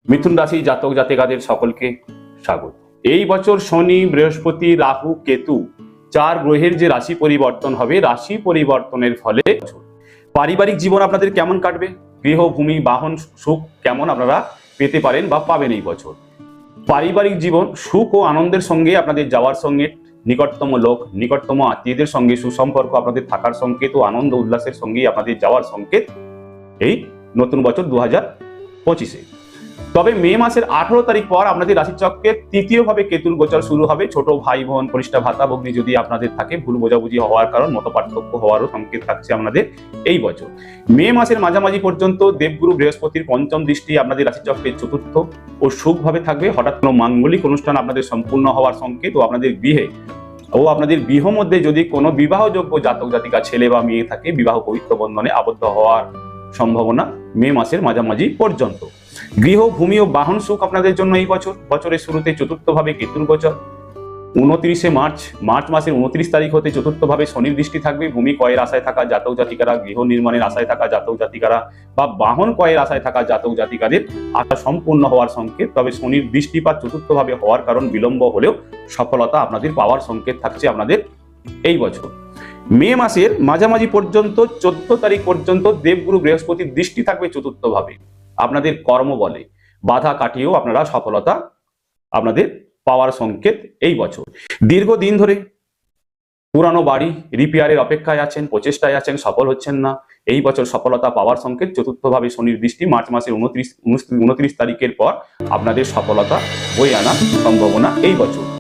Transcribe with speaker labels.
Speaker 1: মিথুন রাশি জাতক জাতিকাদের সকলকে স্বাগত। এই বছর শনি, বৃহস্পতি, রাহু, কেতু 4 গ্রহের যে রাশি পরিবর্তন হবে, রাশি পরিবর্তনের ফলে পারিবারিক জীবন আপনাদের কেমন কাটবে, গৃহ, ভূমি, বাহন, সুখ কেমন আপনারা পেতে পারেন বা পাবেন এই বছর। পারিবারিক জীবন সুখ ও আনন্দের সঙ্গে আপনাদের যাওয়ার সঙ্গে, নিকটতম লোক, নিকটতম আত্মীয়দের সঙ্গে সুসম্পর্ক আপনাদের থাকার সংকেত ও আনন্দ উল্লাসের সঙ্গেই আপনাদের যাওয়ার সংকেত এই নতুন বছর 2025-এ। তবে মে মাসের 18 তারিখ পর আপনাদের রাশিচক্রের তৃতীয়ভাবে কেতুর গোচর শুরু হবে। ছোট ভাই বোন, কনিষ্ঠ ভাতা ভগ্নী যদি আপনাদের থাকে, ভুল বোঝাবুঝি হওয়ার কারণ, মত পার্থক্য হওয়ারও সংকেত থাকছে আপনাদের এই বছর। মে মাসের মাঝামাঝি পর্যন্ত দেবগুরু বৃহস্পতির পঞ্চম দৃষ্টি আপনাদের রাশিচক্রের চতুর্থ ও সুখভাবে থাকবে। হঠাৎ কোনো মাঙ্গলিক অনুষ্ঠান আপনাদের সম্পূর্ণ হওয়ার সংকেত ও আপনাদের গৃহে ও আপনাদের গৃহ মধ্যে যদি কোনো বিবাহযোগ্য জাতক জাতিকা ছেলে বা মেয়ে থাকে, বিবাহ পবিত্র বন্ধনে আবদ্ধ হওয়ার সম্ভাবনা মে মাসের মাঝামাঝি পর্যন্ত। গৃহ, ভূমি ও বাহন সুখ আপনাদের জন্য এই বছর। বছরের শুরুতে চতুর্থভাবে কেতুর গোচর 29শে মার্চ মাসের 29 তারিখ হতে চতুর্থভাবে শনির দৃষ্টি থাকবে। ভূমি ক্রয়ের আশায় থাকা জাতক জাতিকারা, গৃহ নির্মাণের আশায় থাকা জাতক জাতিকারা বা বাহন ক্রয়ের আশায় থাকা জাতক জাতিকাদের আশা সম্পূর্ণ হওয়ার সংকেত। তবে শনির দৃষ্টিপাত চতুর্থভাবে হওয়ার কারণ বিলম্ব হলেও সফলতা আপনাদের পাওয়ার সংকেত থাকছে আপনাদের এই বছর। মে মাসের মাঝামাঝি পর্যন্ত 14 তারিখ পর্যন্ত দেবগুরু বৃহস্পতির দৃষ্টি থাকবে চতুর্থভাবে। আপনাদের কর্ম বলে বাধা কাটিয়েও আপনারা সফলতা আপনাদের পাওয়ার সংকেত এই বছর। দীর্ঘদিন ধরে পুরানো বাড়ি রিপেয়ারের অপেক্ষায় আছেন, প্রচেষ্টায় আছেন, সফল হচ্ছেন না, এই বছর সফলতা পাওয়ার সংকেত। চতুর্থভাবে শনির দৃষ্টি মার্চ মাসের 29 তারিখের পর আপনাদের সফলতা বয়ে আনার সম্ভাবনা এই বছর।